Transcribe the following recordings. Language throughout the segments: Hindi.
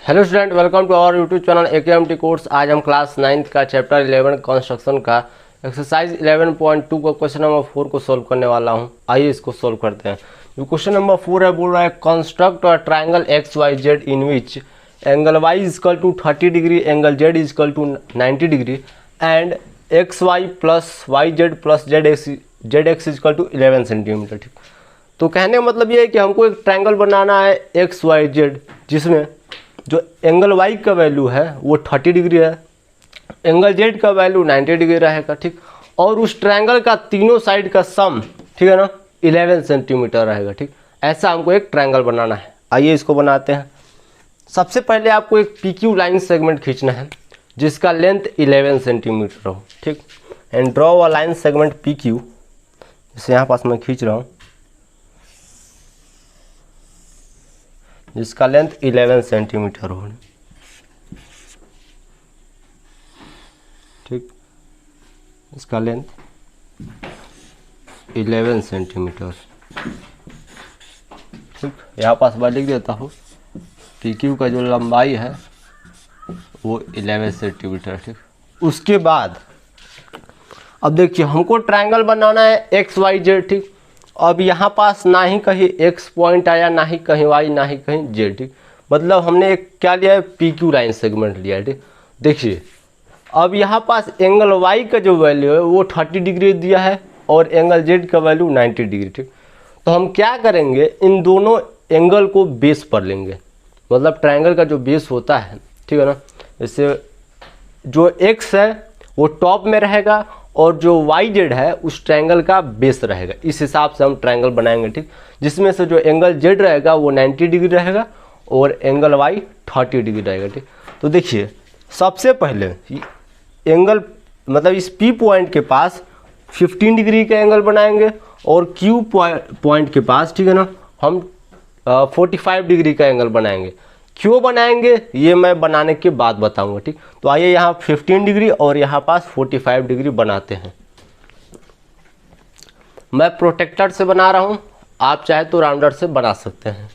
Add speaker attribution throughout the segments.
Speaker 1: Hello student, welcome to our YouTube channel AKMT course. आज हम क्लास 9 का चैप्टर 11 कंस्ट्रक्शन का एक्सरसाइज 11.2 का क्वेश्चन नंबर 4 को सोल्व करने वाला हूं। आइए इसको सोल्व करते हैं। जो क्वेश्चन नंबर 4 है, बोल रहा है construct a triangle XYZ in which angle Y is equal to 30 degree, angle Z is equal to 90 degree and XY plus YZ plus ZX is equal to 11 centimetre. ठीक, तो कहने का मतलब ये है कि हमको एक ट्रायंगल बनाना है XYZ जिसमें जो एंगल Y का वैल्यू है वो 30 डिग्री है, एंगल Z का वैल्यू 90 डिग्री रहेगा। ठीक, और उस ट्रायंगल का तीनों साइड का सम, ठीक है ना, 11 सेंटीमीटर रहेगा। ठीक, ऐसा हमको एक ट्रायंगल बनाना है। आइए इसको बनाते हैं। सबसे पहले आपको एक PQ लाइन सेगमेंट खींचना है जिसका लेंथ 11 सेंटीमीटर हो। ठीक, and draw a line segment PQ, जैसे यहाँ पास मैं खींच रहा हूँ, जिसका लेंथ 11 सेंटीमीटर हो। ठीक, इसका लेंथ 11 सेंटीमीटर। ठीक, यहाँ पास मैं लिख देता हूँ PQ का जो लंबाई है वो 11 सेंटीमीटर। ठीक, उसके बाद अब देखिए हमको ट्रायंगल बनाना है XYZ। ठीक, अब यहाँ पास ना ही कहीं X पॉइंट आया, ना ही कहीं Y, ना ही कहीं Z। ठीक, मतलब हमने एक क्या लिया है, PQ लाइन सेगमेंट लिया है। ठीक, देखिए अब यहाँ पास एंगल Y का जो वैल्यू है वो 30 डिग्री दिया है और एंगल Z का वैल्यू 90 डिग्री। ठीक, तो हम क्या करेंगे, इन दोनों एंगल को बेस पर लेंगे। मतलब ट्रायंगल का जो बेस होता है, ठीक है ना, जैसे जो X है वो टॉप में रहेगा और जो YZ है उस ट्रायंगल का बेस रहेगा। इस हिसाब से हम ट्रायंगल बनाएंगे। ठीक, जिसमें से जो एंगल Z रहेगा वो 90 डिग्री रहेगा और एंगल Y 30 डिग्री रहेगा। ठीक, तो देखिए सबसे पहले एंगल मतलब इस P पॉइंट के पास 15 डिग्री का एंगल बनाएंगे और Q पॉइंट के पास, ठीक है ना, हम 45 डिग्री का एंगल बनाएंगे। क्यों बनाएंगे ये मैं बनाने के बाद बताऊंगा। ठीक, तो आइए यहाँ 15 डिग्री और यहाँ पास 45 डिग्री बनाते हैं। मैं प्रोटेक्टर से बना रहा हूँ, आप चाहे तो राउंडर से बना सकते हैं।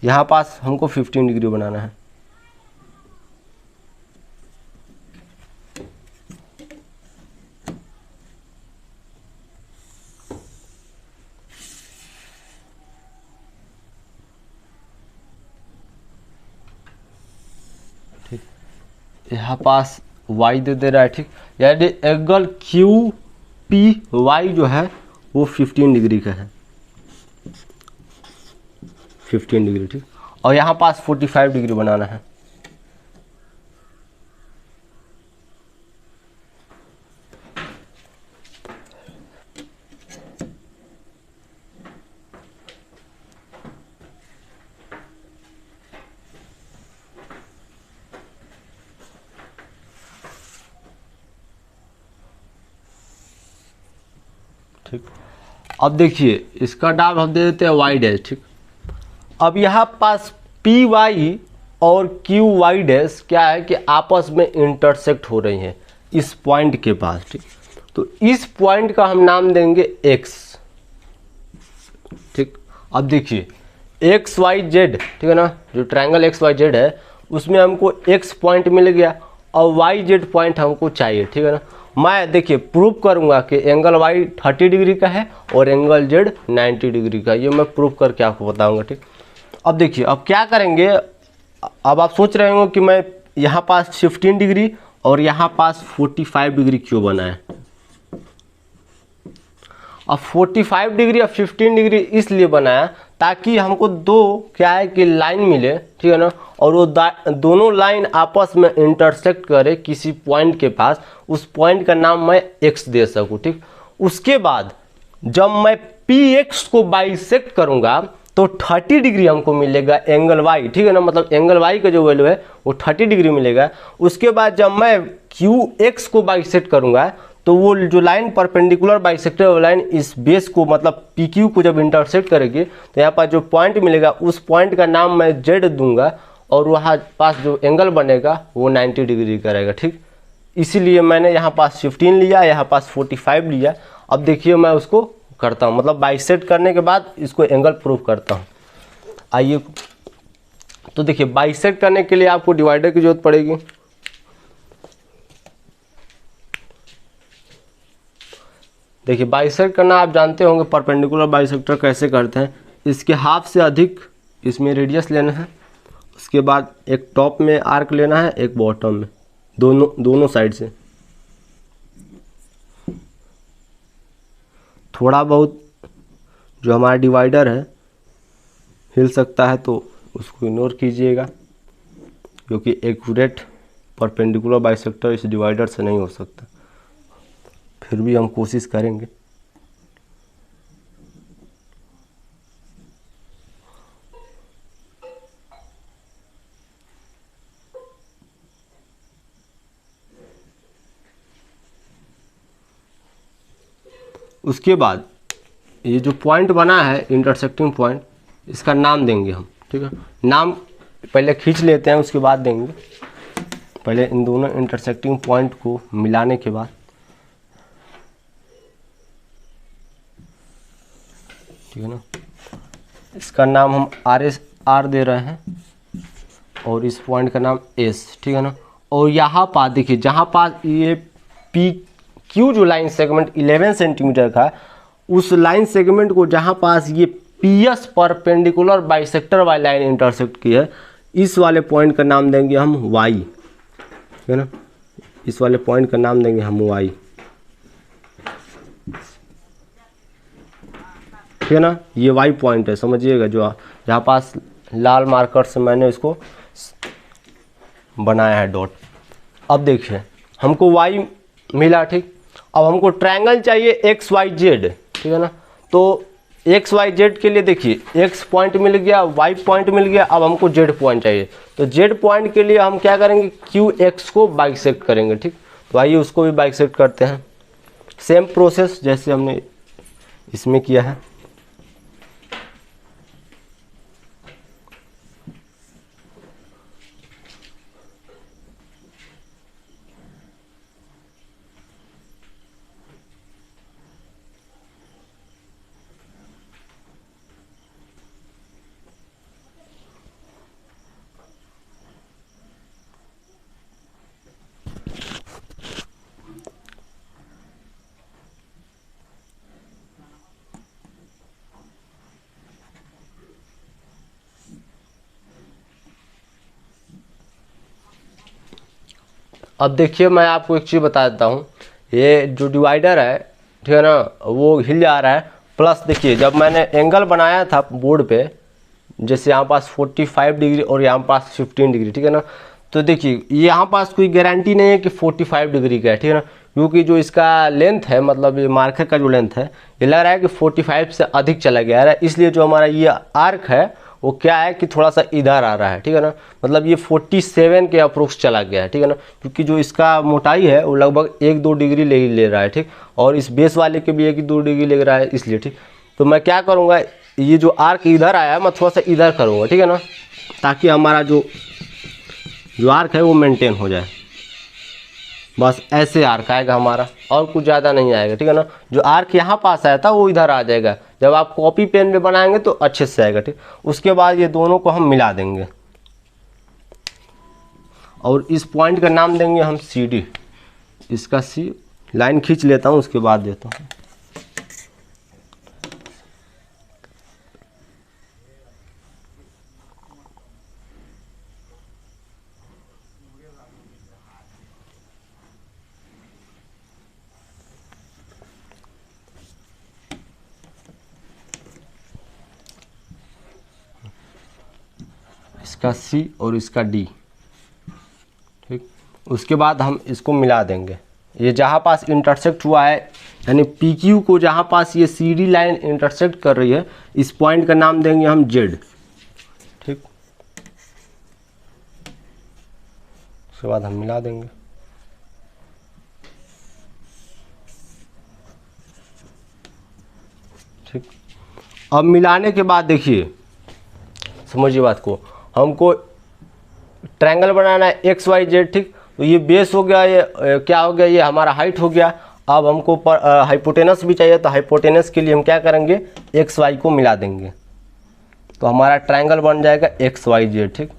Speaker 1: यहाँ पास हमको 15 डिग्री बनाना है। यहाँ पास Y दे रहा है। ठीक, यानी एंगल QPY जो है वो 15 डिग्री का है, 15 डिग्री। ठीक, और यहाँ पास 45 डिग्री बनाना है। ठीक, अब देखिए इसका नाम हम दे देते हैं Y डैश। ठीक, अब यहाँ पास PY और QY डैश क्या है कि आपस में इंटरसेक्ट हो रही हैं इस पॉइंट के पास। ठीक, तो इस पॉइंट का हम नाम देंगे X। ठीक, अब देखिए XYZ, ठीक है ना, जो ट्रायंगल XYZ है उसमें हमको X पॉइंट मिल गया और YZ पॉइंट हमको चाहिए। ठीक है ना, मैं देखिए प्रूव करूंगा कि एंगल Y 30 डिग्री का है और एंगल Z 90 डिग्री का। ये मैं प्रूव करके आपको बताऊंगा। ठीक, अब देखिए अब क्या करेंगे। अब आप सोच रहे हो कि मैं यहाँ पास 15 डिग्री और यहाँ पास 45 डिग्री क्यों बनाए। अब 45 डिग्री और 15 डिग्री इसलिए बनाया ताकि हमको दो क्या है कि लाइन मिले, ठीक है ना, और वो दोनों लाइन आपस में इंटरसेक्ट करे किसी पॉइंट के पास। उस पॉइंट का नाम मैं X दे सकूँ। ठीक, उसके बाद जब मैं PX को बाइसेक्ट करूँगा तो 30 डिग्री हमको मिलेगा एंगल Y। ठीक है ना, मतलब एंगल Y का जो वैल्यू है वो 30 डिग्री मिलेगा। उसके बाद जब मैं QX को बाइसेक्ट करूँगा तो वो जो लाइन परपेंडिकुलर बाइसेक्टर लाइन इस बेस को मतलब PQ को जब इंटरसेक्ट करेगी तो यहाँ पर जो पॉइंट मिलेगा उस पॉइंट का नाम मैं Z दूंगा और वहाँ पास जो एंगल बनेगा वो 90 डिग्री का रहेगा। ठीक, इसीलिए मैंने यहाँ पास 15 लिया, यहाँ पास 45 लिया। अब देखिए मैं उसको करता हूँ, मतलब बाइसेक्ट करने के बाद इसको एंगल प्रूव करता हूँ। आइए, तो देखिए बाइसेक्ट करने के लिए आपको डिवाइडर की जरूरत पड़ेगी। देखिए बाइसेक्ट करना आप जानते होंगे, परपेंडिकुलर बाइसेक्टर कैसे करते हैं। इसके हाफ से अधिक इसमें रेडियस लेना है, उसके बाद एक टॉप में आर्क लेना है, एक बॉटम में, दोनों साइड से। थोड़ा बहुत जो हमारा डिवाइडर है हिल सकता है तो उसको इग्नोर कीजिएगा, क्योंकि एक्यूरेट परपेंडिकुलर बाइसेक्टर इस डिवाइडर से नहीं हो सकता, फिर भी हम कोशिश करेंगे। उसके बाद ये जो पॉइंट बना है इंटरसेक्टिंग पॉइंट, इसका नाम देंगे हम, ठीक है। नाम पहले खींच लेते हैं, उसके बाद देंगे। पहले इन दोनों इंटरसेक्टिंग पॉइंट को मिलाने के बाद, ठीक है ना, इसका नाम हम आर दे रहे हैं और इस पॉइंट का नाम एस, ठीक है ना। और यहाँ पास देखिए, जहाँ पास ये पी क्यू जो लाइन सेगमेंट 11 सेंटीमीटर का, उस लाइन सेगमेंट को जहाँ पास ये पी एस परपेंडिकुलर बाइसेक्टर वाली लाइन इंटरसेक्ट की है, इस वाले पॉइंट का नाम देंगे हम वाई, ठीक है ना। इस वाले पॉइंट का नाम देंगे हम वाई, ठीक है ना। ये वाई पॉइंट है, समझिएगा, जो जहाँ पास लाल मार्कर से मैंने इसको बनाया है डॉट। अब देखिए हमको वाई मिला, ठीक। अब हमको ट्रायंगल चाहिए एक्स वाई जेड, ठीक है ना। तो एक्स वाई जेड के लिए देखिए एक्स पॉइंट मिल गया, वाई पॉइंट मिल गया, अब हमको जेड पॉइंट चाहिए। तो जेड पॉइंट के लिए हम क्या करेंगे, क्यू एक्स को बाइसेक्ट करेंगे, ठीक। तो आइए उसको भी बाइसेक्ट करते हैं, सेम प्रोसेस जैसे हमने इसमें किया है। अब देखिए मैं आपको एक चीज़ बता देता हूँ, ये जो डिवाइडर है, ठीक है ना, वो हिल जा रहा है। प्लस देखिए जब मैंने एंगल बनाया था बोर्ड पे, जैसे यहाँ पास 45 डिग्री और यहाँ पास 15 डिग्री, ठीक है ना। तो देखिए यहाँ पास कोई गारंटी नहीं है कि 45 डिग्री का है, ठीक है ना, क्योंकि जो इसका लेंथ है, मतलब ये मार्कर का जो लेंथ है, ये लग रहा है कि 45 से अधिक चला गया है, इसलिए जो हमारा ये आर्क है वो क्या है कि थोड़ा सा इधर आ रहा है, ठीक है ना। मतलब ये 47 के अप्रोक्स चला गया है, ठीक है ना, क्योंकि जो इसका मोटाई है वो लगभग 1-2 डिग्री ले रहा है, ठीक। और इस बेस वाले के भी 1-2 डिग्री ले रहा है, इसलिए, ठीक। तो मैं क्या करूँगा, ये जो आर्क इधर आया मैं थोड़ा सा इधर करूँगा, ठीक है ना, ताकि हमारा जो आर्क है वो मेंटेन हो जाए। बस ऐसे आर्क आएगा हमारा, और कुछ ज़्यादा नहीं आएगा, ठीक है ना। जो आर्क यहाँ पास आया था वो इधर आ जाएगा, जब आप कॉपी पेन में बनाएंगे तो अच्छे से आएगा, ठीक। उसके बाद ये दोनों को हम मिला देंगे और इस पॉइंट का नाम देंगे हम सी डी। इसका सी लाइन खींच लेता हूँ, उसके बाद देता हूँ। इसका सी और इसका डी, ठीक। उसके बाद हम इसको मिला देंगे। ये जहाँ पास इंटरसेक्ट हुआ है, यानी पी क्यू को जहाँ पास ये सी डी लाइन इंटरसेक्ट कर रही है, इस पॉइंट का नाम देंगे हम जेड, ठीक। उसके बाद हम मिला देंगे, ठीक। अब मिलाने के बाद देखिए, समझिए बात को, हमको ट्रायंगल बनाना है एक्स वाई जेड, ठीक। तो ये बेस हो गया, ये क्या हो गया, ये हमारा हाइट हो गया। अब हमको हाइपोटेनस भी चाहिए, तो हाइपोटेनस के लिए हम क्या करेंगे, एक्स वाई को मिला देंगे, तो हमारा ट्रायंगल बन जाएगा एक्स वाई जेड। ठीक,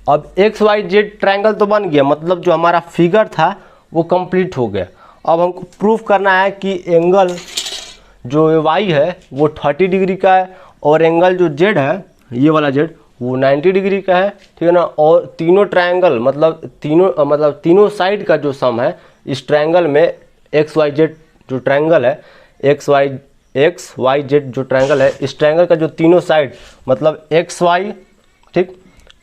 Speaker 1: अब एक्स वाई जेड ट्रायंगल तो बन गया, मतलब जो हमारा फिगर था वो कंप्लीट हो गया। अब हमको प्रूफ करना है कि एंगल जो वाई है वो 30 डिग्री का है और एंगल जो जेड है, ये वाला जेड, वो 90 डिग्री का है। ठीक है ना, और तीनों ट्रायंगल मतलब तीनों साइड का जो सम है इस ट्रायंगल में, एक्स वाई जेड जो ट्रायंगल है, एक्स वाई जेड जो ट्रायंगल है, इस ट्रायंगल का जो तीनों साइड मतलब एक्स वाई, ठीक,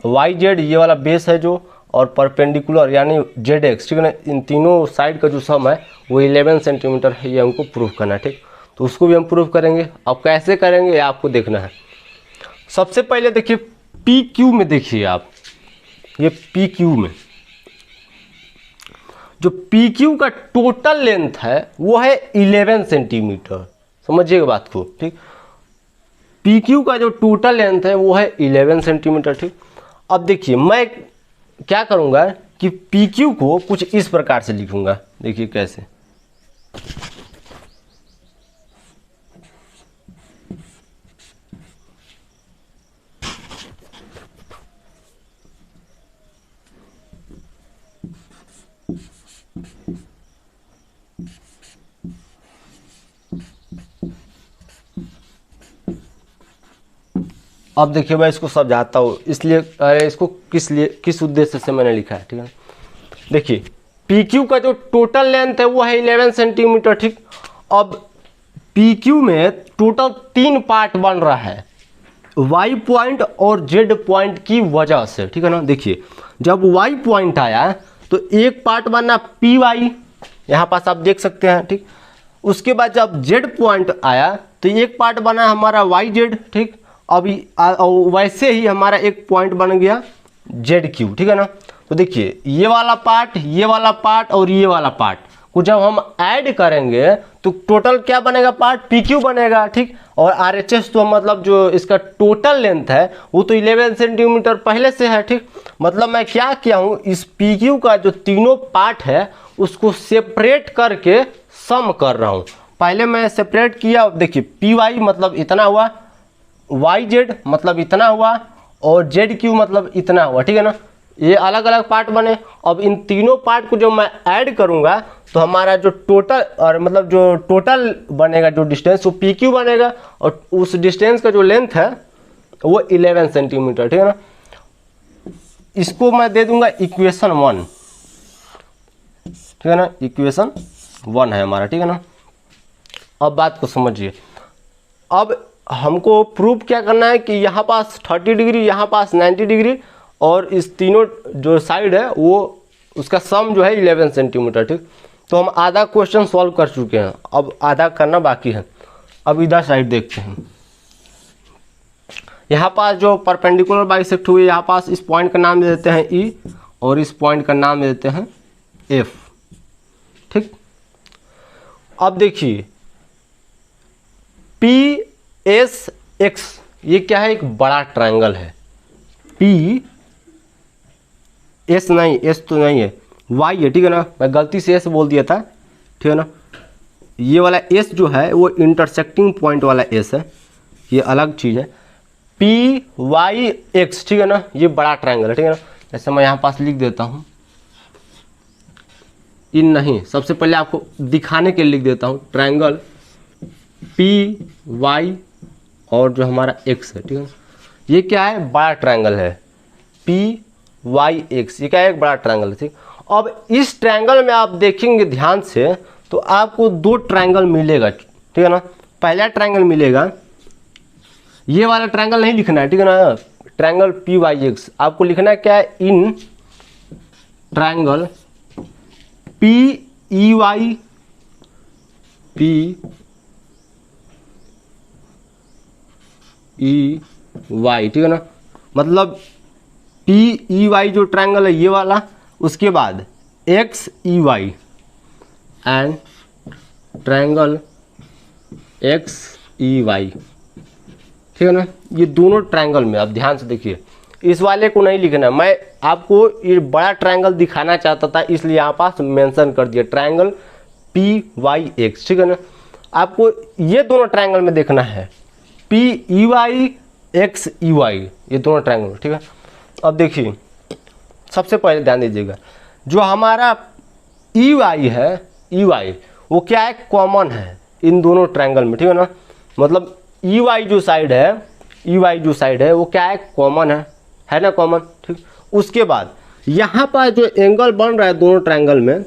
Speaker 1: वाई जेड ये वाला बेस है जो, और परपेंडिकुलर यानी जेड एक्स, ठीक है ना, इन तीनों साइड का जो सम है वो 11 सेंटीमीटर है। ये हमको प्रूफ करना है। ठीक, तो उसको भी हम प्रूफ करेंगे। अब कैसे करेंगे ये आपको देखना है। सबसे पहले देखिए पी क्यू में, देखिए आप ये पी क्यू में जो पी क्यू का टोटल लेंथ है वो है 11 सेंटीमीटर। समझिएगा बात को। ठीक, पी क्यू का जो टोटल लेंथ है वो है 11 सेंटीमीटर। ठीक, अब देखिए मैं क्या करूंगा कि पी क्यू को कुछ इस प्रकार से लिखूंगा। देखिए कैसे, अब देखिए मैं इसको समझाता हूँ, इसलिए अरे इसको किस उद्देश्य से मैंने लिखा है। ठीक है, देखिए पी क्यू का जो टोटल लेंथ है वो है 11 सेंटीमीटर। ठीक, अब पी क्यू में टोटल 3 पार्ट बन रहा है वाई पॉइंट और जेड पॉइंट की वजह से। ठीक है ना, देखिए जब वाई पॉइंट आया तो एक पार्ट बना पी वाई, यहाँ पास आप देख सकते हैं। ठीक, उसके बाद जब जेड पॉइंट आया तो एक पार्ट बना हमारा वाई जेड। ठीक, अभी वैसे ही हमारा एक पॉइंट बन गया जेड क्यू। ठीक है ना, तो देखिए ये वाला पार्ट और ये वाला पार्ट को जब हम ऐड करेंगे तो टोटल क्या बनेगा, पार्ट पी क्यू बनेगा। ठीक, और आर एच एस तो मतलब जो इसका टोटल लेंथ है वो तो 11 सेंटीमीटर पहले से है। ठीक, मतलब मैं क्या किया हूँ, इस पी क्यू का जो तीनों पार्ट है उसको सेपरेट करके सम कर रहा हूँ। पहले मैं सेपरेट किया, देखिए पी वाई मतलब इतना हुआ, वाई जेड मतलब इतना हुआ, और जेड क्यू मतलब इतना हुआ। ठीक है ना, ये अलग अलग पार्ट बने। अब इन तीनों पार्ट को जो मैं ऐड करूंगा तो हमारा जो टोटल और मतलब जो टोटल बनेगा जो डिस्टेंस वो पी क्यू बनेगा, और उस डिस्टेंस का जो लेंथ है वो 11 सेंटीमीटर। ठीक है ना, इसको मैं दे दूंगा इक्वेशन 1। ठीक है ना, इक्वेशन 1 है हमारा। ठीक है ना, अब बात को समझिए। अब हमको प्रूफ क्या करना है कि यहाँ पास 30 डिग्री, यहाँ पास 90 डिग्री, और इस तीनों जो साइड है वो उसका सम जो है 11 सेंटीमीटर। ठीक, तो हम आधा क्वेश्चन सॉल्व कर चुके हैं, अब आधा करना बाकी है। अब इधर साइड देखते हैं। यहाँ पास जो परपेंडिकुलर बाइसेक्ट हुई, यहाँ पास इस पॉइंट का नाम दे देते हैं ई, और इस पॉइंट का नाम दे देते हैं एफ। ठीक, अब देखिए पी एस एक्स ये क्या है, एक बड़ा ट्रायंगल है। पी एस नहीं, एस तो नहीं है, वाई है। ठीक है ना, मैं गलती से एस बोल दिया था। ठीक है ना, ये वाला एस जो है वो इंटरसेक्टिंग पॉइंट वाला एस है, ये अलग चीज़ है। पी वाई एक्स, ठीक है ना, ये बड़ा ट्रायंगल है। ठीक है ना, जैसे मैं यहाँ पास लिख देता हूँ, इन नहीं, सबसे पहले आपको दिखाने के लिए लिख देता हूँ ट्रायंगल पी वाई और जो हमारा एक्स है। ठीक है, ये क्या है, बड़ा ट्रायंगल है पी वाई एक्स, ये क्या है, एक बड़ा ट्रायंगल है। ठीक, अब इस ट्रायंगल में आप देखेंगे ध्यान से तो आपको 2 ट्रायंगल मिलेगा। ठीक है ना, पहला ट्रायंगल मिलेगा, ये वाला ट्रायंगल नहीं लिखना है। ठीक है ना, ट्रायंगल पी वाई एक्स आपको लिखना है क्या है, in triangle P E Y P E Y. ठीक है ना, मतलब पी ई वाई जो ट्रायंगल है ये वाला, उसके बाद X E Y and triangle X E Y. ठीक है ना, ये दोनों ट्रायंगल में अब ध्यान से देखिए, इस वाले को नहीं लिखना, मैं आपको ये बड़ा ट्रायंगल दिखाना चाहता था इसलिए यहाँ पास मेंशन कर दिया, ट्रायंगल PYX, ठीक है ना। आपको ये दोनों ट्रायंगल में देखना है, PEY XEY, ये दोनों ट्रायंगल, ठीक है। अब देखिए सबसे पहले ध्यान दीजिएगा, जो हमारा EY है, EY वो क्या है, कॉमन है इन दोनों ट्रायंगल में, ठीक है ना। मतलब EY जो साइड है, EY जो साइड है वो क्या है, कॉमन है ना, कॉमन, ठीक। उसके बाद यहाँ पर जो एंगल बन रहा है दोनों ट्रायंगल में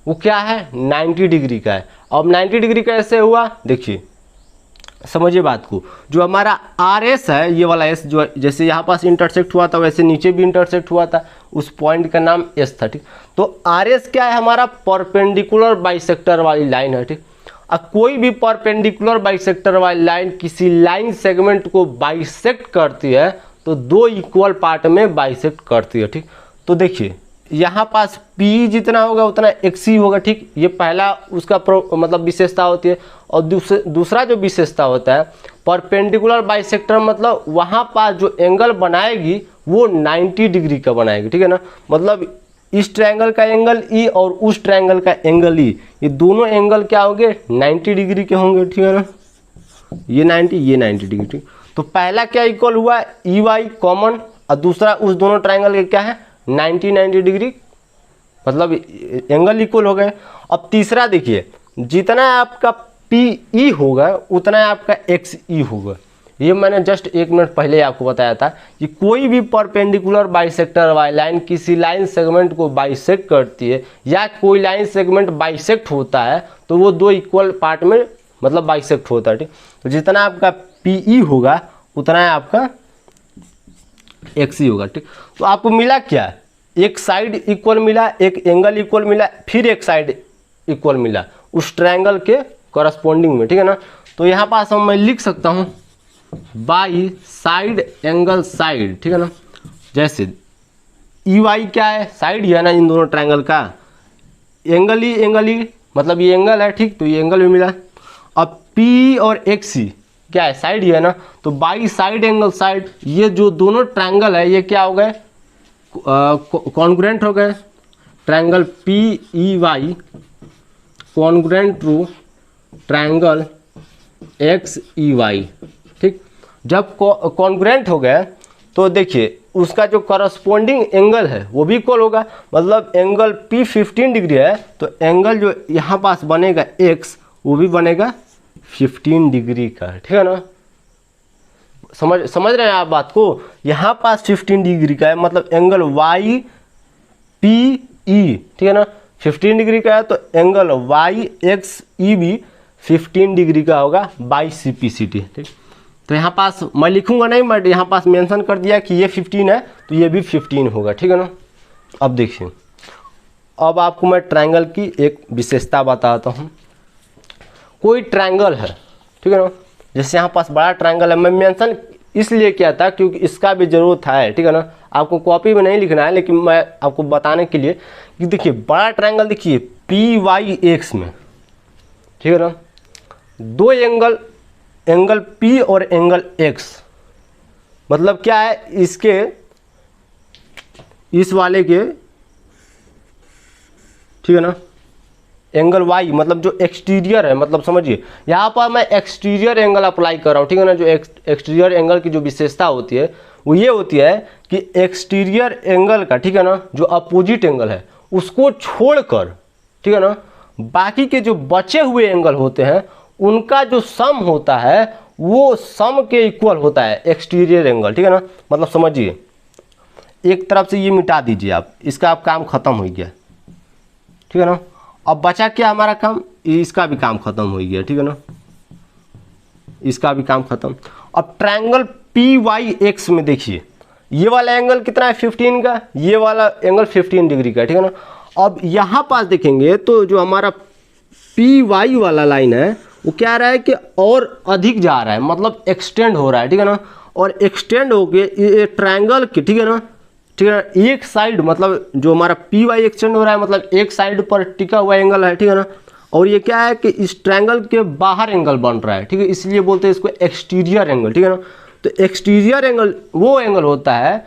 Speaker 1: वो क्या है, 90 डिग्री का है। अब 90 डिग्री कैसे हुआ, देखिए समझिए बात को। जो हमारा RS है, ये वाला S जो जैसे यहाँ पास इंटरसेक्ट हुआ था वैसे नीचे भी इंटरसेक्ट हुआ था, उस पॉइंट का नाम S था, ठीक। तो RS क्या है, हमारा परपेंडिकुलर बाइसेक्टर वाली लाइन है, ठीक। अब कोई भी परपेंडिकुलर बाइसेक्टर वाली लाइन किसी लाइन सेगमेंट को बाइसेक्ट करती है तो दो इक्वल पार्ट में बाइसेक्ट करती है, ठीक। तो देखिए यहाँ पास PE जितना होगा उतना XE होगा, ठीक। ये पहला उसका मतलब विशेषता होती है। और दूसरा जो विशेषता होता है परपेंडिकुलर बाइसेक्टर, मतलब वहाँ पास जो एंगल बनाएगी वो 90 डिग्री का बनाएगी, ठीक है ना। मतलब इस ट्रायंगल का एंगल E और उस ट्रायंगल का एंगल E, ये दोनों एंगल क्या होंगे, 90 डिग्री के होंगे, ठीक है ना। ये 90, ये 90 डिग्री, ठीक। तो पहला क्या इक्वल हुआ, EY कॉमन, और दूसरा उस दोनों ट्रायंगल के क्या है, 90 डिग्री, मतलब एंगल इक्वल हो गए। अब तीसरा देखिए, जितना आपका PE होगा उतना आपका XE होगा। ये मैंने जस्ट 1 मिनट पहले आपको बताया था कि कोई भी परपेंडिकुलर बाइसेक्टर वाली लाइन किसी लाइन सेगमेंट को बाइसेक्ट करती है या कोई लाइन सेगमेंट बाइसेक्ट होता है तो वो दो इक्वल पार्ट में मतलब बाइसेक्ट होता है, ठीक। तो जितना आपका PE होगा उतना आपका XE होगा, ठीक। तो आपको मिला क्या, एक साइड इक्वल मिला, एक एंगल इक्वल मिला, फिर एक साइड इक्वल मिला उस ट्रायंगल के कॉरस्पॉन्डिंग में, ठीक है ना। तो यहाँ पास मैं लिख सकता हूँ बाई साइड एंगल साइड, ठीक है ना। जैसे EY क्या है, साइड ही है ना इन दोनों ट्रायंगल का, एंगल ही मतलब ये एंगल है, ठीक। तो ये एंगल भी मिला। अब PE और XE क्या है, साइड ही है ना, तो बाई साइड एंगल साइड, ये जो दोनों ट्रायंगल है ये क्या हो गए, कॉन्ग्रुएंट हो गए। ट्रायंगल PEY congruent to triangle XEY, ठीक। जब कॉन्ग्रुएंट हो गए तो देखिए उसका जो कॉरस्पॉन्डिंग एंगल है वो भी इक्वल होगा। मतलब एंगल P 15 डिग्री है तो एंगल जो यहाँ पास बनेगा X वो भी बनेगा 15 डिग्री का, ठीक है ना। समझ रहे हैं आप बात को, यहाँ पास 15 डिग्री का है मतलब एंगल YPE, ठीक है ना, 15 डिग्री का है तो एंगल YXE भी 15 डिग्री का होगा बाई CPCT, ठीक। तो यहाँ पास मैं लिखूंगा नहीं, मैं यहाँ पास मेंशन कर दिया कि ये 15 है तो ये भी 15 होगा, ठीक है ना। अब देखिए, अब आपको मैं ट्रायंगल की एक विशेषता बताता हूँ। कोई ट्रायंगल है, ठीक है ना, जैसे यहाँ पास बड़ा ट्रायंगल है, मैं मेंशन इसलिए किया था क्योंकि इसका भी जरूरत है, ठीक है ना। आपको कॉपी में नहीं लिखना है लेकिन मैं आपको बताने के लिए कि देखिए बड़ा ट्रायंगल देखिए PYX में, ठीक है ना, दो एंगल P और एंगल X, मतलब क्या है, इसके इस वाले के, ठीक है ना, एंगल Y मतलब जो एक्सटीरियर है, मतलब समझिए यहाँ पर मैं एक्सटीरियर एंगल अप्लाई कर रहा हूँ, ठीक है ना। जो एक्सटीरियर एंगल की जो विशेषता होती है वो ये होती है कि एक्सटीरियर एंगल का, ठीक है ना, जो अपोजिट एंगल है उसको छोड़कर, ठीक है ना, बाकी के जो बचे हुए एंगल होते हैं उनका जो सम होता है वो सम के इक्वल होता है एक्सटीरियर एंगल, ठीक है ना। मतलब समझिए एक तरफ से ये मिटा दीजिए आप, इसका आप काम खत्म हो गया, ठीक है ना। अब बचा क्या हमारा काम, इसका भी काम खत्म हो गया, ठीक है ना, इसका भी काम खत्म। अब ट्रायंगल PYX में देखिए ये वाला एंगल कितना है 15 का, ये वाला एंगल 15 डिग्री का, ठीक है ना। अब यहाँ पास देखेंगे तो जो हमारा PY वाला लाइन है वो क्या रहा है कि और अधिक जा रहा है, मतलब एक्सटेंड हो रहा है, ठीक है ना। और एक्सटेंड होके ये ट्रायंगल के, ठीक है ना, ठीक है ना, एक साइड मतलब जो हमारा PY एक्सटेंड हो रहा है मतलब एक साइड पर टिका हुआ एंगल है, ठीक है ना। और ये क्या है कि इस ट्रायंगल के बाहर एंगल बन रहा है, ठीक है, इसलिए बोलते हैं इसको एक्सटीरियर एंगल, ठीक है ना। तो एक्सटीरियर एंगल वो एंगल होता है,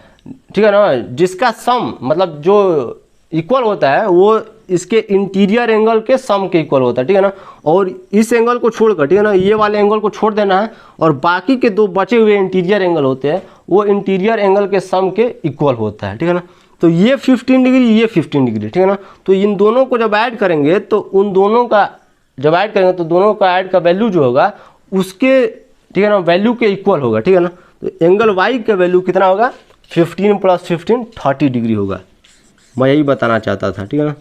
Speaker 1: ठीक है ना, जिसका सम मतलब जो इक्वल होता है वो इसके इंटीरियर एंगल के सम के इक्वल होता है, ठीक है ना। और इस एंगल को छोड़कर, ठीक है ना, ये वाले एंगल को छोड़ देना है और बाकी के दो बचे हुए इंटीरियर एंगल होते हैं वो इंटीरियर एंगल के सम के इक्वल होता है, ठीक है ना। तो ये 15 डिग्री, ये 15 डिग्री, ठीक है ना। तो इन दोनों को जब ऐड करेंगे तो उन दोनों का जब ऐड करेंगे तो दोनों का ऐड का वैल्यू जो होगा उसके, ठीक है ना, वैल्यू के इक्वल होगा, ठीक है ना। तो एंगल वाई का वैल्यू कितना होगा, 15 + 15 30 डिग्री होगा। मैं यही बताना चाहता था, ठीक है ना,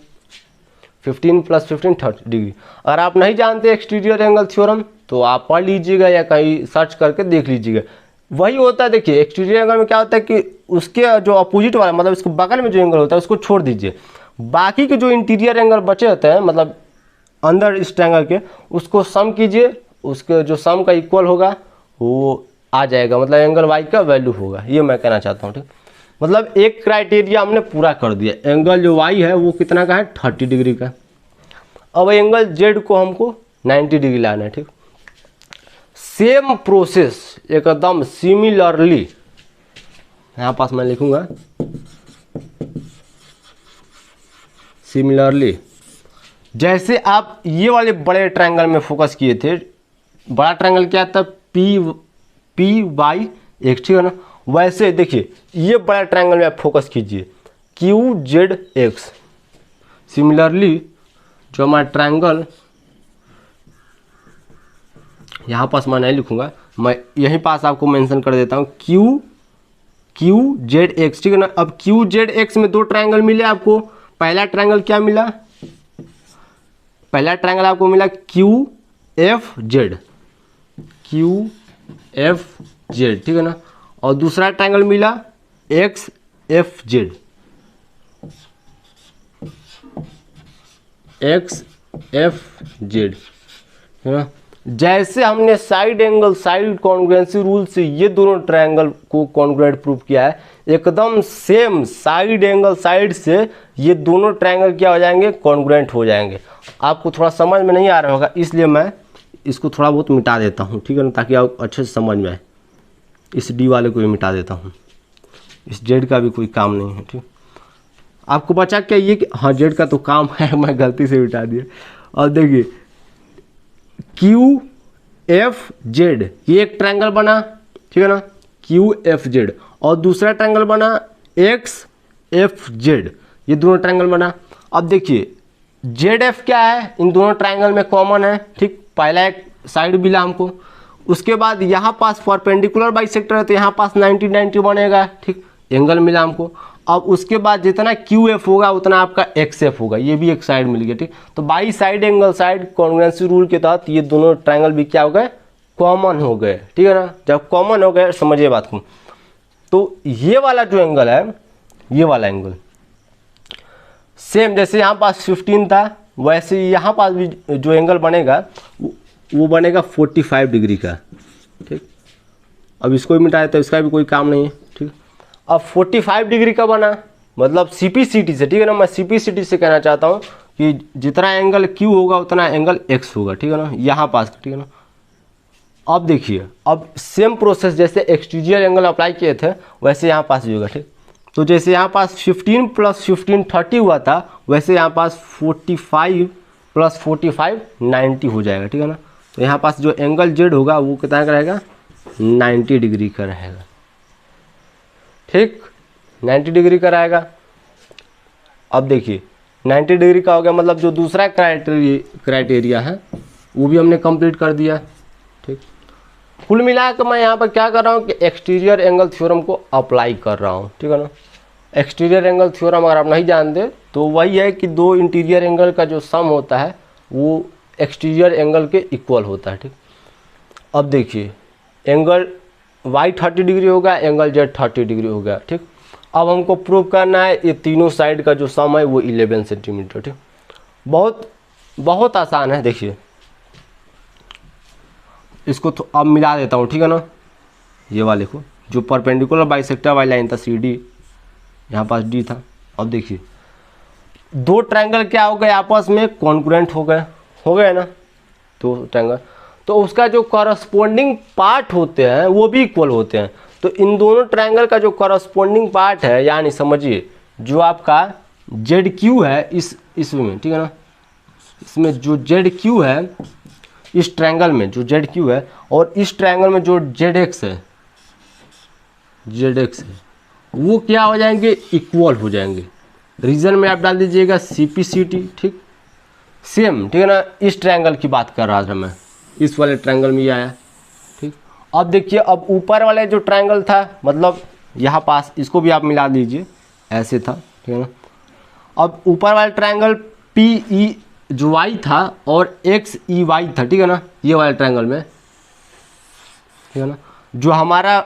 Speaker 1: 15 + 15 30 डिग्री। अगर आप नहीं जानते एक्सटीरियर एंगल थ्योरम तो आप पढ़ लीजिएगा या कहीं सर्च करके देख लीजिएगा। वही होता है, देखिए एक्सटीरियर एंगल में क्या होता है कि उसके जो अपोजिट वाला, मतलब इसको बगल में जो एंगल होता है उसको छोड़ दीजिए, बाकी के जो इंटीरियर एंगल बचे होते हैं मतलब अंदर इस ट्रायंगल के, उसको सम कीजिए, उसके जो सम का इक्वल होगा वो आ जाएगा, मतलब एंगल वाई का वैल्यू होगा। ये मैं कहना चाहता हूँ, ठीक। मतलब एक क्राइटेरिया हमने पूरा कर दिया, एंगल जो वाई है वो कितना का है, 30 डिग्री का। अब एंगल जेड को हमको 90 डिग्री लाना है, ठीक। सेम प्रोसेस एकदम सिमिलरली, यहाँ पास मैं लिखूंगा सिमिलरली, जैसे आप ये वाले बड़े ट्रायंगल में फोकस किए थे, बड़ा ट्रायंगल क्या था, पी वाई एक्स, ठीक है ना। वैसे देखिए ये बड़ा ट्रायंगल में आप फोकस कीजिए, क्यू जेड एक्स। सिमिलरली जो हमारा ट्रायंगल, यहाँ पास मैं नहीं लिखूंगा, मैं यहीं पास आपको मेंशन कर देता हूँ, क्यू जेड एक्स, ठीक है ना। अब क्यू जेड एक्स में दो ट्रायंगल मिले आपको। पहला ट्रायंगल क्या मिला, पहला ट्रायंगल आपको मिला क्यू एफ जेड, ठीक है ना। और दूसरा ट्रायंगल मिला एक्स एफ जेड, है ना। जैसे हमने side angle side congruency rule से ये दोनों ट्रायंगल को कॉन्ग्रुएंट प्रूव किया है, एकदम सेम साइड एंगल साइड से ये दोनों ट्रायंगल क्या हो जाएंगे, कॉन्ग्रुएंट हो जाएंगे। आपको थोड़ा समझ में नहीं आ रहा होगा इसलिए मैं इसको थोड़ा बहुत मिटा देता हूँ, ठीक है ना, ताकि आप अच्छे से समझ में आए। इस डी वाले को भी मिटा देता हूँ, इस जेड का भी कोई काम नहीं है, ठीक। आपको बचा क्या ये कि हाँ जेड का तो काम है, मैं गलती से मिटा दिया। और देखिए क्यू एफ जेड, ये एक ट्रायंगल बना, ठीक है ना, क्यू एफ जेड, और दूसरा ट्रायंगल बना एक्स एफ जेड, ये दोनों ट्रायंगल बना। अब देखिए जेड एफ क्या है, इन दोनों ट्रायंगल में कॉमन है, ठीक। पहला एक साइड मिला हमको, उसके बाद यहाँ पास परपेंडिकुलर बाइसेक्टर है तो यहाँ पास 90-90 बनेगा, ठीक, एंगल मिला हमको। अब उसके बाद जितना क्यू एफ होगा उतना आपका एक्स एफ होगा, ये भी एक साइड मिल गया, ठीक। तो by side angle side congruency rule के तहत ये दोनों ट्रायंगल भी क्या हो गए, कॉमन हो गए, ठीक है ना। जब कॉमन हो गए समझिए बात को, तो ये वाला जो एंगल है, ये वाला एंगल सेम जैसे यहाँ पास 15 था वैसे यहाँ पास भी जो एंगल बनेगा वो बनेगा 45 डिग्री का, ठीक। अब इसको भी मिटाए तो इसका भी कोई काम नहीं है, ठीक। अब 45 डिग्री का बना, मतलब सीपीसीटी से, ठीक है ना। मैं सीपीसीटी से कहना चाहता हूँ कि जितना एंगल क्यू होगा उतना एंगल एक्स होगा, ठीक है ना, यहाँ पास, ठीक है ना। अब देखिए अब सेम प्रोसेस जैसे एक्सटीरियर एंगल अप्लाई किए थे वैसे यहाँ पास भी होगा, ठीक। तो जैसे यहाँ पास 15 + 15 30 हुआ था, वैसे यहाँ पास 45 + 45 90 हो जाएगा, ठीक है ना। तो यहाँ पास जो एंगल जेड होगा वो कितना का रहेगा, 90 डिग्री का रहेगा, ठीक, 90 डिग्री का रहेगा। अब देखिए 90 डिग्री का हो गया, मतलब जो दूसरा क्राइटेरिया है वो भी हमने कंप्लीट कर दिया, ठीक। कुल मिलाकर मैं यहाँ पर क्या कर रहा हूँ कि एक्सटीरियर एंगल थ्योरम को अप्लाई कर रहा हूँ, ठीक है ना। एक्सटीरियर एंगल थ्योरम अगर आप नहीं जानते तो वही है कि दो इंटीरियर एंगल का जो सम होता है वो एक्सटीरियर एंगल के इक्वल होता है, ठीक। अब देखिए एंगल वाई 30 डिग्री होगा, एंगल जेड 30 डिग्री हो गया, ठीक। अब हमको प्रूव करना है ये तीनों साइड का जो सम है वो 11 सेंटीमीटर, ठीक। बहुत आसान है। देखिए इसको तो अब मिला देता हूँ, ठीक है ना। ये वाले को जो परपेंडिकुलर बाइसेक्टर वाली लाइन था CD, यहाँ पास D था। अब देखिए दो ट्रायंगल क्या हो गए, आपस में कॉन्ग्रुएंट हो गए ना, दो ट्रायंगल, तो उसका जो कॉरस्पॉन्डिंग पार्ट होते हैं वो भी इक्वल होते हैं। तो इन दोनों ट्रायंगल का जो कॉरस्पॉन्डिंग पार्ट है, यानी समझिए जो आपका जेड क्यू है इसमें, ठीक है ना, इसमें जो जेड क्यू है इस ट्रायंगल में जो जेड क्यू है, और इस ट्रायंगल में जो जेड एक्स है वो क्या हो जाएंगे, इक्वल हो जाएंगे। रीजन में आप डाल दीजिएगा CPCT, ठीक, सेम, ठीक है ना। इस ट्रायंगल की बात कर रहा था मैं, इस वाले ट्रायंगल में ये आया, ठीक। अब देखिए, अब ऊपर वाले जो ट्रायंगल था, मतलब यहाँ पास, इसको भी आप मिला दीजिए, ऐसे था, ठीक है ना। अब ऊपर वाला ट्रायंगल PE जो y था और XEY था, ठीक है ना, ये वाले ट्रायंगल में, ठीक है ना। जो हमारा,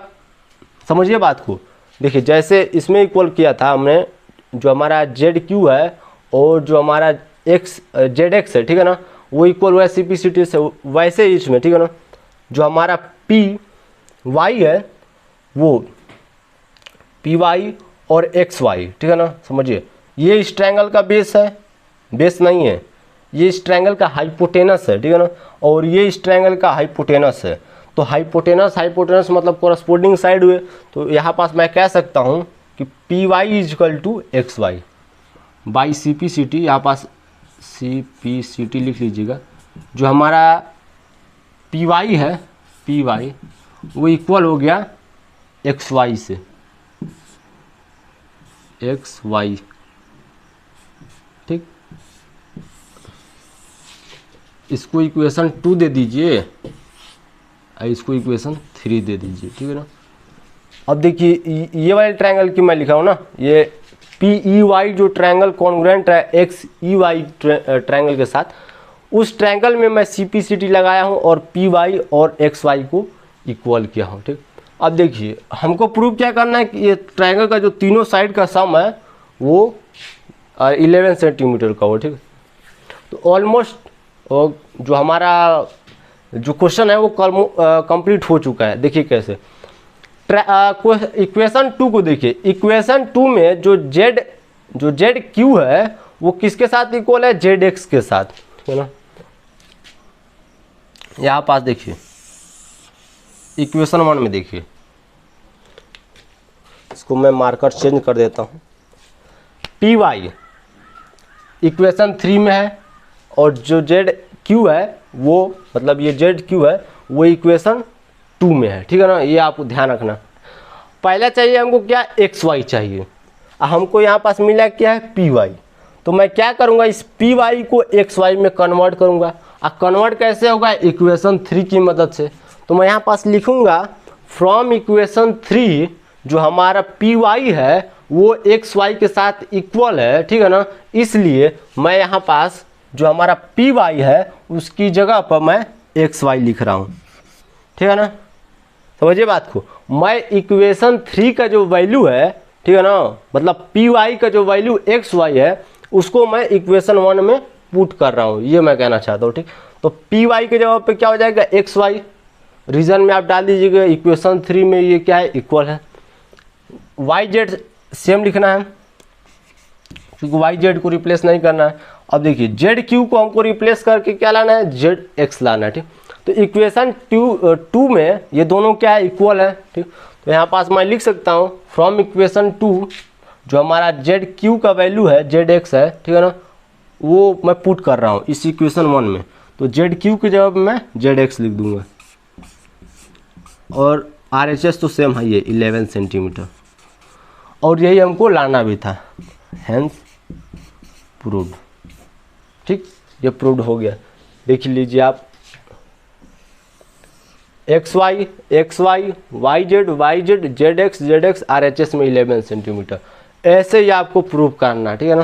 Speaker 1: समझिए बात को, देखिए जैसे इसमें इक्वल किया था हमने, जो हमारा ZQ है और जो हमारा ZX है, ठीक है ना, वो इक्वल हुआ है CPCT से, वैसे ही इसमें, ठीक है ना, जो हमारा PY है वो PY और XY, ठीक है ना, समझिए, ये इस ट्रायंगल का बेस है, बेस नहीं है, ये इस ट्रायंगल का हाइपोटेनस है, ठीक है ना, और ये इस ट्रायंगल का हाइपोटेनस है। तो हाइपोटेनस मतलब कोरस्पोंडिंग साइड हुए, तो यहाँ पास मैं कह सकता हूँ कि PY is equal to XY by CPCT, यहाँ पास CPCT लिख लीजिएगा। जो हमारा PY है, PY वो इक्वल हो गया XY से, XY, ठीक। इसको इक्वेशन 2 दे दीजिए, इसको इक्वेशन 3 दे दीजिए, ठीक है ना। अब देखिए, ये वाले ट्रायंगल की मैं लिखा हूँ ना, ये PEY जो ट्रायंगल कॉन्ग्रुएंट है XEY ट्रायंगल के साथ, उस ट्रायंगल में मैं CPCT लगाया हूँ और PY और XY को इक्वल किया हूँ, ठीक। अब देखिए, हमको प्रूव क्या करना है कि ये ट्रायंगल का जो तीनों साइड का सम है वो 11 सेंटीमीटर का हो, ठीक। तो ऑलमोस्ट जो हमारा जो क्वेश्चन है वो कंप्लीट हो चुका है। देखिए कैसे, इक्वेशन 2 को देखिए, इक्वेशन 2 में जो जेड क्यू है वो किसके साथ इक्वल है, ZX के साथ, ठीक है ना। यहाँ पास देखिए, इक्वेशन 1 में देखिए, इसको मैं मार्कर चेंज कर देता हूँ। PY इक्वेशन 3 में है और जो ZQ है वो, मतलब ये ZQ है वो इक्वेशन 2 में है, ठीक है ना। ये आपको ध्यान रखना। पहला चाहिए हमको क्या, XY चाहिए, हमको यहाँ पास मिला क्या है, PY। तो मैं क्या करूँगा, इस PY को XY में कन्वर्ट करूँगा। कन्वर्ट कैसे होगा, इक्वेशन 3 की मदद से। तो मैं यहाँ पास लिखूँगा फ्रॉम इक्वेशन 3 जो हमारा PY है वो XY के साथ इक्वल है, ठीक है ना। इसलिए मैं यहाँ पास जो हमारा PY है उसकी जगह पर मैं XY लिख रहा हूँ, ठीक है ना। समझिए बात को, मैं इक्वेशन 3 का जो वैल्यू है, ठीक है ना, मतलब PY का जो वैल्यू XY है उसको मैं इक्वेशन 1 में पुट कर रहा हूँ, ये मैं कहना चाहता हूँ, ठीक। तो PY के जवाब पे क्या हो जाएगा, XY। रीजन में आप डाल दीजिएगा, इक्वेशन 3 में ये क्या है, इक्वल है। YZ सेम लिखना है क्योंकि YZ को रिप्लेस नहीं करना है। अब देखिए, ZQ को हमको रिप्लेस करके क्या लाना है, ZX लाना है, ठीक। तो इक्वेशन 2 में ये दोनों क्या है, इक्वल है, ठीक। तो यहाँ पास मैं लिख सकता हूँ फ्रॉम इक्वेशन 2 जो हमारा ZQ का वैल्यू है ZX है, ठीक है ना, वो मैं पुट कर रहा हूँ इस इक्वेशन 1 में। तो ZQ के जवाब में मैं ZX लिख दूंगा और RHS तो सेम है, ये 11 सेंटीमीटर, और यही हमको लाना भी था, हेंस प्रूव्ड, ठीक। ये प्रूव्ड हो गया। देख लीजिए आप, XY, YZ, ZX, RHS में 11 सेंटीमीटर, ऐसे ही आपको प्रूव करना, ठीक है ना।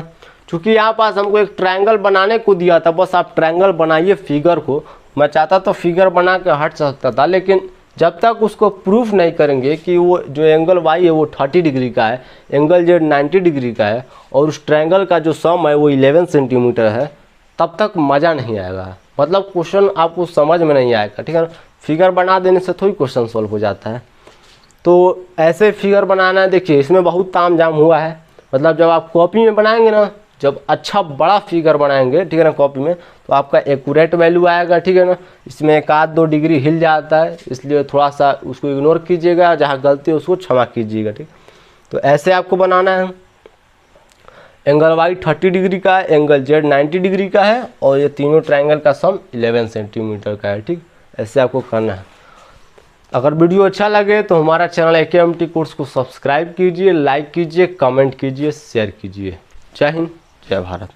Speaker 1: क्योंकि यहाँ पास हमको एक ट्रायंगल बनाने को दिया था, बस आप ट्रायंगल बनाइए फिगर को। मैं चाहता तो फिगर बना के हट सकता था, लेकिन जब तक उसको प्रूफ नहीं करेंगे कि वो जो एंगल Y है वो 30 डिग्री का है, एंगल Z 90 डिग्री का है और उस ट्रायंगल का जो सम है वो 11 सेंटीमीटर है, तब तक मज़ा नहीं आएगा, मतलब क्वेश्चन आपको समझ में नहीं आएगा, ठीक है ना। फिगर बना देने से थोड़ी क्वेश्चन सॉल्व हो जाता है। तो ऐसे फिगर बनाना है, देखिए इसमें बहुत ताम झाम हुआ है, मतलब जब आप कॉपी में बनाएंगे ना, जब अच्छा बड़ा फिगर बनाएंगे, ठीक है ना, कॉपी में, तो आपका एक्यूरेट वैल्यू आएगा, ठीक है ना। इसमें 1-2 डिग्री हिल जाता है, इसलिए थोड़ा सा उसको इग्नोर कीजिएगा, जहाँ गलती है उसको क्षमा कीजिएगा, ठीक। तो ऐसे आपको बनाना है। एंगल वाई 30 डिग्री का है, एंगल जेड 90 डिग्री का है और ये तीनों ट्रायंगल का सम 11 सेंटीमीटर का है। ठीक, ऐसे आपको करना है। अगर वीडियो अच्छा लगे तो हमारा चैनल AKMT कोर्स को सब्सक्राइब कीजिए, लाइक कीजिए, कमेंट कीजिए, शेयर कीजिए। जय हिंद, जय भारत।